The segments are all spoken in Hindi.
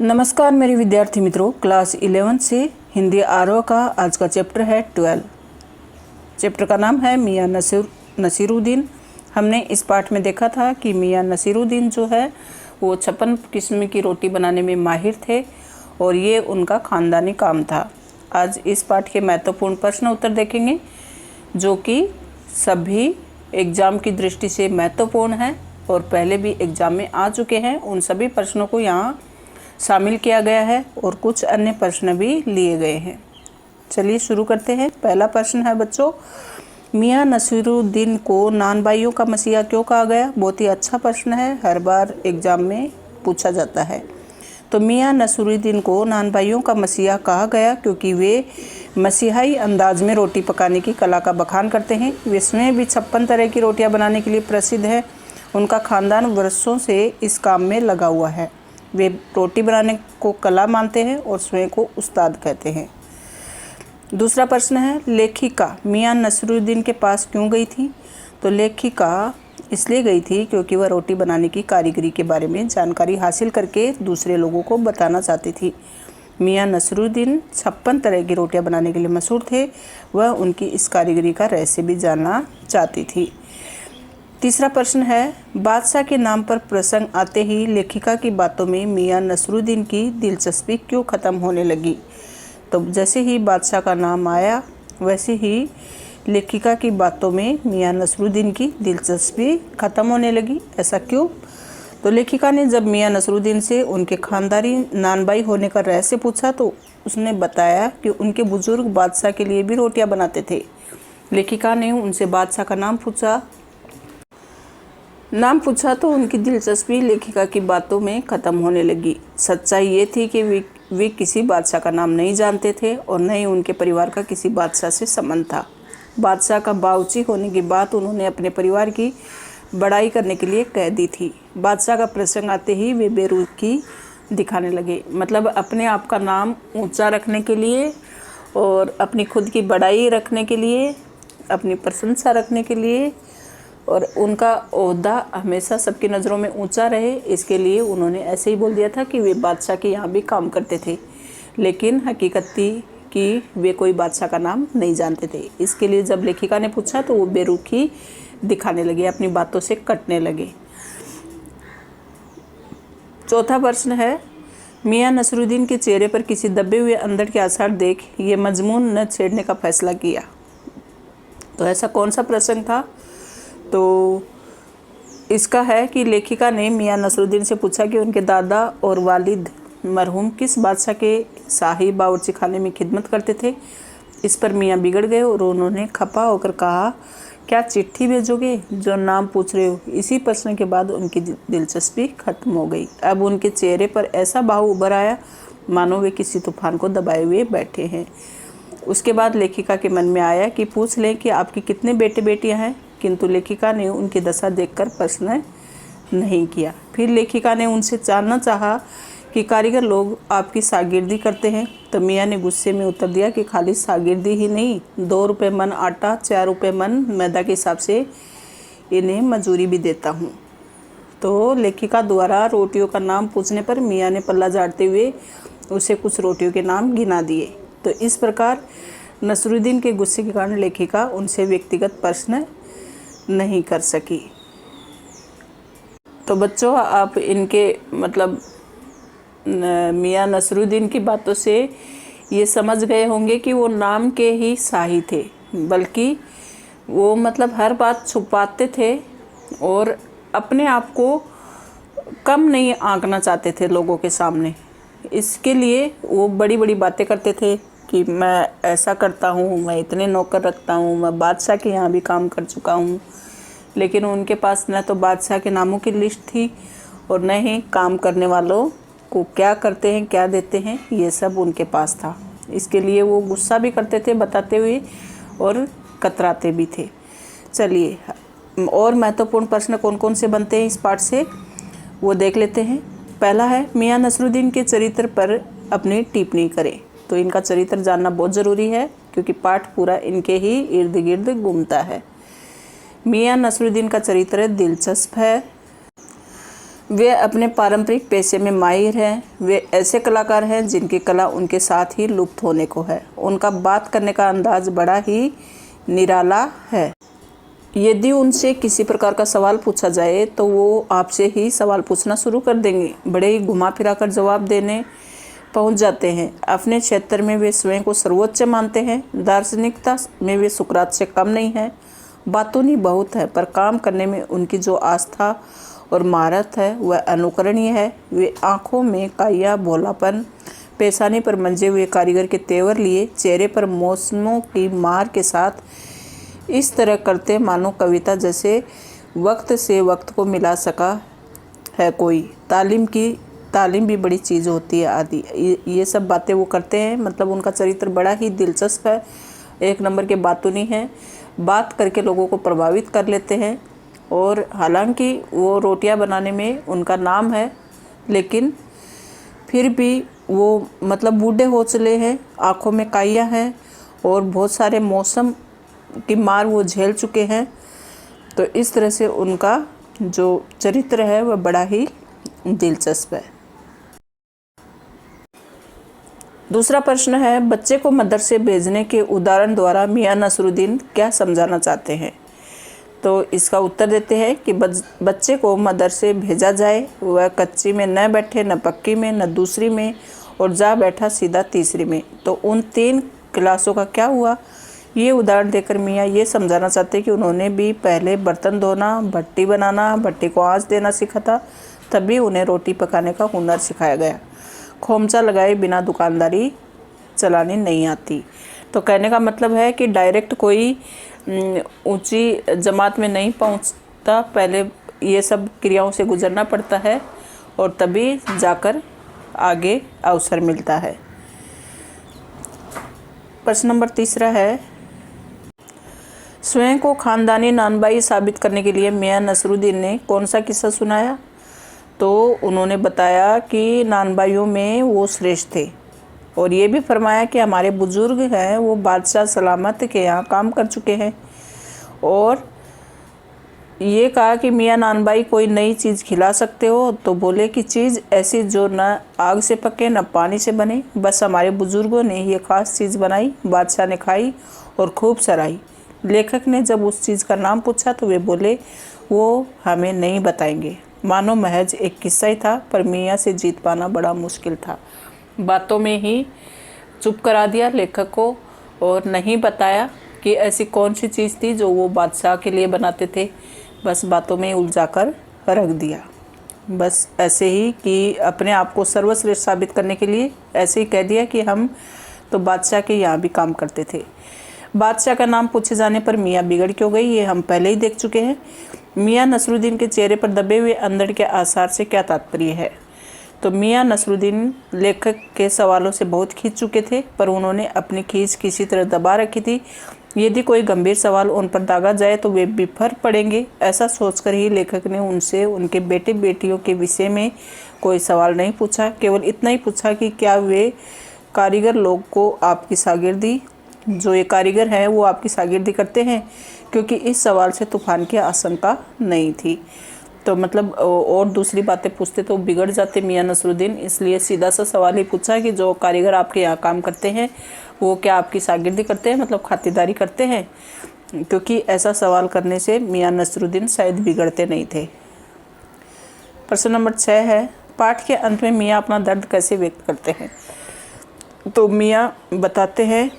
नमस्कार मेरे विद्यार्थी मित्रों, क्लास 11 से हिंदी आरव का आज का चैप्टर है 12। चैप्टर का नाम है मियाँ नसीरुद्दीन। हमने इस पाठ में देखा था कि मियाँ नसीरुद्दीन जो है वो 56 किस्म की रोटी बनाने में माहिर थे और ये उनका ख़ानदानी काम था। आज इस पाठ के महत्वपूर्ण प्रश्न उत्तर देखेंगे जो कि सभी एग्ज़ाम की दृष्टि से महत्वपूर्ण हैं और पहले भी एग्ज़ाम में आ चुके हैं। उन सभी प्रश्नों को यहाँ शामिल किया गया है और कुछ अन्य प्रश्न भी लिए गए हैं। चलिए शुरू करते हैं। पहला प्रश्न है बच्चों, मियाँ नसीरुद्दीन को नानबाइयों का मसीहा क्यों कहा गया? बहुत ही अच्छा प्रश्न है, हर बार एग्ज़ाम में पूछा जाता है। तो मियाँ नसीरुद्दीन को नानबाइयों का मसीहा कहा गया क्योंकि वे मसीहाई अंदाज में रोटी पकाने की कला का बखान करते हैं। वे स्वयं भी 56 तरह की रोटियां बनाने के लिए प्रसिद्ध है। उनका खानदान वर्षों से इस काम में लगा हुआ है। वे रोटी बनाने को कला मानते हैं और स्वयं को उस्ताद कहते हैं। दूसरा प्रश्न है, लेखिका मियाँ नसीरुद्दीन के पास क्यों गई थी? तो लेखिका इसलिए गई थी क्योंकि वह रोटी बनाने की कारीगरी के बारे में जानकारी हासिल करके दूसरे लोगों को बताना चाहती थी। मियाँ नसीरुद्दीन 56 तरह की रोटियां बनाने के लिए मशहूर थे। वह उनकी इस कारीगरी का रहस्य भी जानना चाहती थी। तीसरा प्रश्न है, बादशाह के नाम पर प्रसंग आते ही लेखिका की बातों में मियाँ नसीरुद्दीन की दिलचस्पी क्यों ख़त्म होने लगी? तो जैसे ही बादशाह का नाम आया वैसे ही लेखिका की बातों में मियाँ नसीरुद्दीन की दिलचस्पी ख़त्म होने लगी। ऐसा क्यों? तो लेखिका ने जब मियाँ नसीरुद्दीन से उनके खानदानी नानबाई होने का रहस्य पूछा तो उसने बताया कि उनके बुजुर्ग बादशाह के लिए भी रोटियां बनाते थे। लेखिका ने उनसे बादशाह का नाम पूछा तो उनकी दिलचस्पी लेखिका की बातों में ख़त्म होने लगी। सच्चाई ये थी कि वे किसी बादशाह का नाम नहीं जानते थे और न ही उनके परिवार का किसी बादशाह से संबंध था। बादशाह का बावर्ची होने की बात उन्होंने अपने परिवार की बड़ाई करने के लिए कह दी थी। बादशाह का प्रसंग आते ही वे बेरुखी दिखाने लगे, मतलब अपने आप का नाम ऊंचा रखने के लिए और अपनी खुद की बड़ाई रखने के लिए, अपनी प्रशंसा रखने के लिए और उनका ओहदा हमेशा सबकी नज़रों में ऊंचा रहे, इसके लिए उन्होंने ऐसे ही बोल दिया था कि वे बादशाह के यहाँ भी काम करते थे, लेकिन हकीकत थी कि वे कोई बादशाह का नाम नहीं जानते थे। इसके लिए जब लेखिका ने पूछा तो वो बेरुखी दिखाने लगे, अपनी बातों से कटने लगे। चौथा प्रश्न है, मियाँ नसीरुद्दीन के चेहरे पर किसी दबे हुए अंदर के आसार देख ये मजमून न छेड़ने का फैसला किया। तो ऐसा कौन सा प्रसंग था? तो इसका है कि लेखिका ने मियाँ नसीरुद्दीन से पूछा कि उनके दादा और वालिद मरहूम किस बादशाह के शाही बावर्ची खाने में खिदमत करते थे। इस पर मियाँ बिगड़ गए और उन्होंने खपा होकर कहा, क्या चिट्ठी भेजोगे जो नाम पूछ रहे हो? इसी प्रश्न के बाद उनकी दिलचस्पी खत्म हो गई। अब उनके चेहरे पर ऐसा भाव उभर आया मानो वे किसी तूफान को दबाए हुए बैठे हैं। उसके बाद लेखिका के मन में आया कि पूछ लें कि आपके कितने बेटे बेटियां हैं, किंतु लेखिका ने उनकी दशा देखकर प्रश्न नहीं किया। फिर लेखिका ने उनसे जानना चाहा कि कारीगर लोग आपकी शागिर्दी करते हैं। तो मियाँ ने गुस्से में उत्तर दिया कि खाली शागिर्दी ही नहीं, 2 रुपये मन आटा, 4 रुपये मन मैदा के हिसाब से इन्हें मजूरी भी देता हूँ। तो लेखिका द्वारा रोटियों का नाम पूछने पर मियाँ ने पल्ला झाड़ते हुए उसे कुछ रोटियों के नाम गिना दिए। तो इस प्रकार नसीरुद्दीन के गुस्से के कारण लेखिका उनसे व्यक्तिगत प्रश्न नहीं कर सकी। तो बच्चों, आप इनके मतलब मियाँ नसीरुद्दीन की बातों से ये समझ गए होंगे कि वो नाम के ही शाही थे, बल्कि वो मतलब हर बात छुपाते थे और अपने आप को कम नहीं आंकना चाहते थे लोगों के सामने। इसके लिए वो बड़ी बड़ी बातें करते थे कि मैं ऐसा करता हूँ, मैं इतने नौकर रखता हूँ, मैं बादशाह के यहाँ भी काम कर चुका हूँ। लेकिन उनके पास न तो बादशाह के नामों की लिस्ट थी और न ही काम करने वालों को क्या करते हैं, क्या देते हैं, ये सब उनके पास था। इसके लिए वो गुस्सा भी करते थे बताते हुए और कतराते भी थे। चलिए, और महत्वपूर्ण प्रश्न कौन कौन से बनते हैं इस पाठ से वो देख लेते हैं। पहला है, मियाँ नसीरुद्दीन के चरित्र पर अपनी टिप्पणी करें। तो इनका चरित्र जानना बहुत ज़रूरी है क्योंकि पाठ पूरा इनके ही इर्द गिर्द घूमता है। मियाँ नसीरुद्दीन का चरित्र दिलचस्प है। वे अपने पारंपरिक पेशे में माहिर हैं। वे ऐसे कलाकार हैं जिनकी कला उनके साथ ही लुप्त होने को है। उनका बात करने का अंदाज बड़ा ही निराला है। यदि उनसे किसी प्रकार का सवाल पूछा जाए तो वो आपसे ही सवाल पूछना शुरू कर देंगे। बड़े ही घुमा फिरा कर जवाब देने पहुंच जाते हैं। अपने क्षेत्र में वे स्वयं को सर्वोच्च मानते हैं। दार्शनिकता में वे सुकरात से कम नहीं हैं। बातूनी बहुत है, पर काम करने में उनकी जो आस्था और महारत है वह अनुकरणीय है। वे आँखों में काया भोलापन, पेशानी पर मंजे हुए कारीगर के तेवर लिए चेहरे पर मौसमों की मार के साथ इस तरह करते मानो कविता जैसे वक्त से वक्त को मिला सका है कोई। तालीम भी बड़ी चीज़ होती है आदि, ये सब बातें वो करते हैं। मतलब उनका चरित्र बड़ा ही दिलचस्प है, एक नंबर के बातूनी हैं, बात करके लोगों को प्रभावित कर लेते हैं। और हालांकि वो रोटियां बनाने में उनका नाम है, लेकिन फिर भी वो मतलब बूढ़े हो चले हैं, आँखों में काइयाँ हैं और बहुत सारे मौसम की मार वो झेल चुके हैं। तो इस तरह से उनका जो चरित्र है वह बड़ा ही दिलचस्प है। दूसरा प्रश्न है, बच्चे को मदरसे भेजने के उदाहरण द्वारा मियां नसरुद्दीन क्या समझाना चाहते हैं। तो इसका उत्तर देते हैं कि बच्चे को मदरसे भेजा जाए, वह कच्ची में न बैठे, न पक्की में, न दूसरी में, और जा बैठा सीधा तीसरी में। तो उन 3 क्लासों का क्या हुआ, ये उदाहरण देकर मियाँ ये समझाना चाहते कि उन्होंने भी पहले बर्तन धोना, भट्टी बनाना, भट्टी को आँच देना सीखा था, तभी उन्हें रोटी पकाने का हुनर सिखाया गया। खोमचा लगाए बिना दुकानदारी चलानी नहीं आती। तो कहने का मतलब है कि डायरेक्ट कोई ऊंची जमात में नहीं पहुंचता, पहले ये सब क्रियाओं से गुजरना पड़ता है और तभी जाकर आगे अवसर मिलता है। प्रश्न नंबर 3 है, स्वयं को खानदानी नानबाई साबित करने के लिए मियां नसरुद्दीन ने कौन सा किस्सा सुनाया। तो उन्होंने बताया कि नानबाइयों में वो श्रेष्ठ थे और ये भी फरमाया कि हमारे बुजुर्ग हैं वो बादशाह सलामत के यहाँ काम कर चुके हैं। और ये कहा कि मियाँ नानबाई कोई नई चीज़ खिला सकते हो, तो बोले कि चीज़ ऐसी जो न आग से पके न पानी से बने। बस हमारे बुजुर्गों ने ये ख़ास चीज़ बनाई, बादशाह ने खाई और खूब सराही। लेखक ने जब उस चीज़ का नाम पूछा तो वे बोले वो हमें नहीं बताएंगे। मानो महज एक किस्सा ही था, पर मियाँ से जीत पाना बड़ा मुश्किल था। बातों में ही चुप करा दिया लेखक को और नहीं बताया कि ऐसी कौन सी चीज़ थी जो वो बादशाह के लिए बनाते थे। बस बातों में उलझा कर रख दिया। बस ऐसे ही कि अपने आप को सर्वश्रेष्ठ साबित करने के लिए ऐसे ही कह दिया कि हम तो बादशाह के यहाँ भी काम करते थे। बादशाह का नाम पूछे जाने पर मियाँ बिगड़ क्यों गई, ये हम पहले ही देख चुके हैं। मियाँ नसरुद्दीन के चेहरे पर दबे हुए अंधड़ के आसार से क्या तात्पर्य है। तो मियाँ नसरुद्दीन लेखक के सवालों से बहुत खींच चुके थे, पर उन्होंने अपनी खींच किसी तरह दबा रखी थी। यदि कोई गंभीर सवाल उन पर दागा जाए तो वे बिफर पड़ेंगे। ऐसा सोचकर ही लेखक ने उनसे उनके बेटे बेटियों के विषय में कोई सवाल नहीं पूछा। केवल इतना ही पूछा कि क्या वे कारीगर लोग को आपकी शागिर्दी, जो ये कारीगर हैं वो आपकी शागिर्दी करते हैं, क्योंकि इस सवाल से तूफान की आशंका नहीं थी। तो मतलब और दूसरी बातें पूछते तो बिगड़ जाते मियाँ नसरुद्दीन, इसलिए सीधा सा सवाल ही पूछा कि जो कारीगर आपके यहाँ काम करते हैं वो क्या आपकी शागिर्दी करते हैं, मतलब खातिरदारी करते हैं, क्योंकि ऐसा सवाल करने से मियाँ नसरुद्दीन शायद बिगड़ते नहीं थे। प्रश्न नंबर 6 है, पाठ के अंत में मियाँ अपना दर्द कैसे व्यक्त करते हैं। तो मियाँ बताते हैं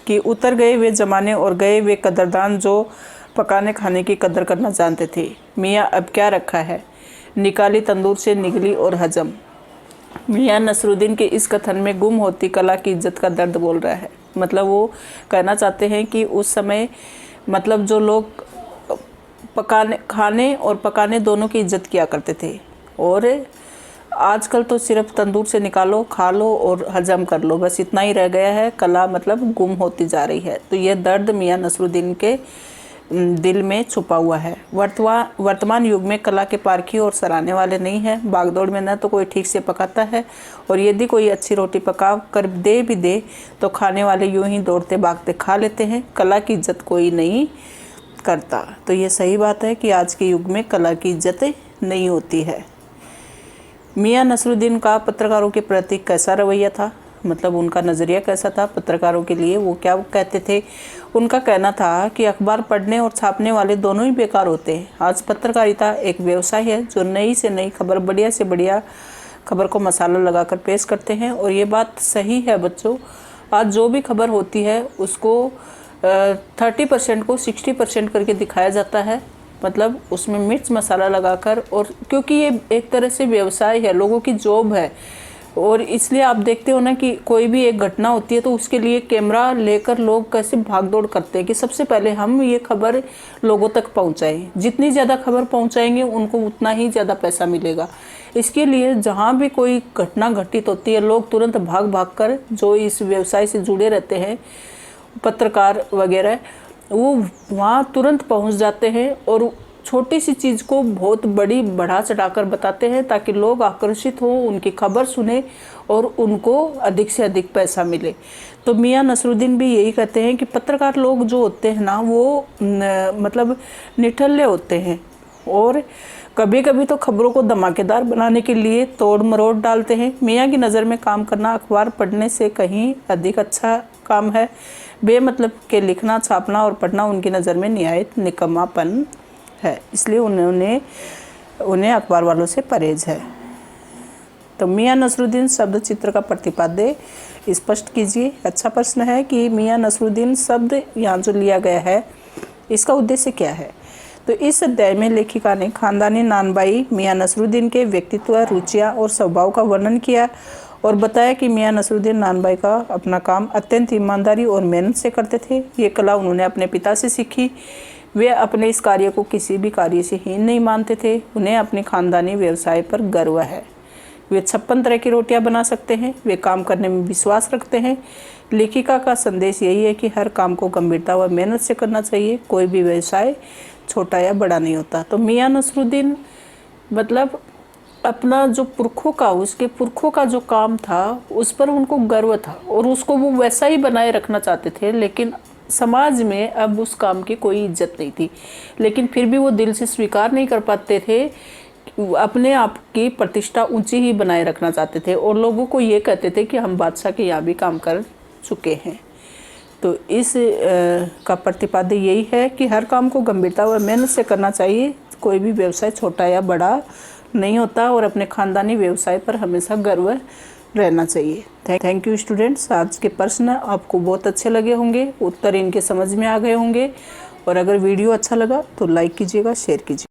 कि उतर गए वे ज़माने और गए वे कदरदान जो पकाने खाने की कदर करना जानते थे। मियाँ अब क्या रखा है, निकाली तंदूर से निगली और हजम। मियाँ नसरुद्दीन के इस कथन में गुम होती कला की इज्जत का दर्द बोल रहा है। मतलब वो कहना चाहते हैं कि उस समय मतलब जो लोग खाने और पकाने दोनों की इज्जत किया करते थे, और आजकल तो सिर्फ तंदूर से निकालो, खा लो और हजम कर लो, बस इतना ही रह गया है। कला मतलब गुम होती जा रही है। तो यह दर्द मियाँ नसरुद्दीन के दिल में छुपा हुआ है। वर्तमान युग में कला के पारखी और सराहने वाले नहीं हैं। बागदौड़ में न तो कोई ठीक से पकाता है, और यदि कोई अच्छी रोटी पका कर दे भी दे तो खाने वाले यूं ही दौड़ते भागते खा लेते हैं। कला की इज्जत कोई नहीं करता। तो ये सही बात है कि आज के युग में कला की इज्जत नहीं होती है। मियां नसरुद्दीन का पत्रकारों के प्रति कैसा रवैया था, मतलब उनका नज़रिया कैसा था पत्रकारों के लिए, वो क्या कहते थे। उनका कहना था कि अखबार पढ़ने और छापने वाले दोनों ही बेकार होते हैं। आज पत्रकारिता एक व्यवसाय है जो नई से नई खबर, बढ़िया से बढ़िया खबर को मसाला लगाकर पेश करते हैं। और ये बात सही है बच्चों, आज जो भी खबर होती है उसको 30% को 60% करके दिखाया जाता है, मतलब उसमें मिर्च मसाला लगाकर। और क्योंकि ये एक तरह से व्यवसाय है, लोगों की जॉब है, और इसलिए आप देखते हो ना कि कोई भी एक घटना होती है तो उसके लिए कैमरा लेकर लोग कैसे भागदौड़ करते हैं कि सबसे पहले हम ये खबर लोगों तक पहुंचाएं। जितनी ज़्यादा खबर पहुंचाएंगे उनको उतना ही ज़्यादा पैसा मिलेगा। इसके लिए जहाँ भी कोई घटना घटित होती है लोग तुरंत भाग कर, जो इस व्यवसाय से जुड़े रहते हैं पत्रकार वगैरह, वो वहाँ तुरंत पहुँच जाते हैं और छोटी सी चीज़ को बहुत बड़ी बढ़ा चढ़ाकर बताते हैं ताकि लोग आकर्षित हों, उनकी खबर सुने और उनको अधिक से अधिक पैसा मिले। तो मियां नसरुद्दीन भी यही कहते हैं कि पत्रकार लोग जो होते हैं ना वो मतलब निठल्ले होते हैं और कभी कभी तो खबरों को धमाकेदार बनाने के लिए तोड़ मरोड़ डालते हैं। मियां की नज़र में काम करना अखबार पढ़ने से कहीं अधिक अच्छा काम है। बेमतलब के लिखना, छापना और पढ़ना उनकी नज़र में निहायत निकम्मापन है, इसलिए उन्हें अखबार वालों से परहेज है। तो मियां नसरुद्दीन शब्द चित्र का प्रतिपाद्य स्पष्ट कीजिए। अच्छा प्रश्न है कि मियां नसरुद्दीन शब्द यहाँ जो लिया गया है इसका उद्देश्य क्या है। तो इस अध्याय में लेखिका ने खानदानी नानबाई मियां नसरुद्दीन के व्यक्तित्व, रुचियाँ और स्वभाव का वर्णन किया और बताया कि मियां नसरुद्दीन नानबाई का अपना काम अत्यंत ईमानदारी और मेहनत से करते थे। ये कला उन्होंने अपने पिता से सीखी। वे अपने इस कार्य को किसी भी कार्य से हीन नहीं मानते थे। उन्हें अपने खानदानी व्यवसाय पर गर्व है। वे 56 तरह की रोटियां बना सकते हैं। वे काम करने में विश्वास रखते हैं। लेखिका का संदेश यही है कि हर काम को गंभीरता व मेहनत से करना चाहिए। कोई भी व्यवसाय छोटा या बड़ा नहीं होता। तो मियां नसरुद्दीन मतलब अपना जो उसके पुरखों का जो काम था उस पर उनको गर्व था और उसको वो वैसा ही बनाए रखना चाहते थे। लेकिन समाज में अब उस काम की कोई इज्जत नहीं थी, लेकिन फिर भी वो दिल से स्वीकार नहीं कर पाते थे। अपने आप की प्रतिष्ठा ऊंची ही बनाए रखना चाहते थे और लोगों को ये कहते थे कि हम बादशाह के यहाँ भी काम कर चुके हैं। तो इस का प्रतिपाद्य यही है कि हर काम को गंभीरता व मेहनत से करना चाहिए। कोई भी व्यवसाय छोटा या बड़ा नहीं होता और अपने खानदानी व्यवसाय पर हमेशा गर्व रहना चाहिए। Thank you students. आज के प्रश्न आपको बहुत अच्छे लगे होंगे, उत्तर इनके समझ में आ गए होंगे और अगर वीडियो अच्छा लगा तो लाइक कीजिएगा, शेयर कीजिए।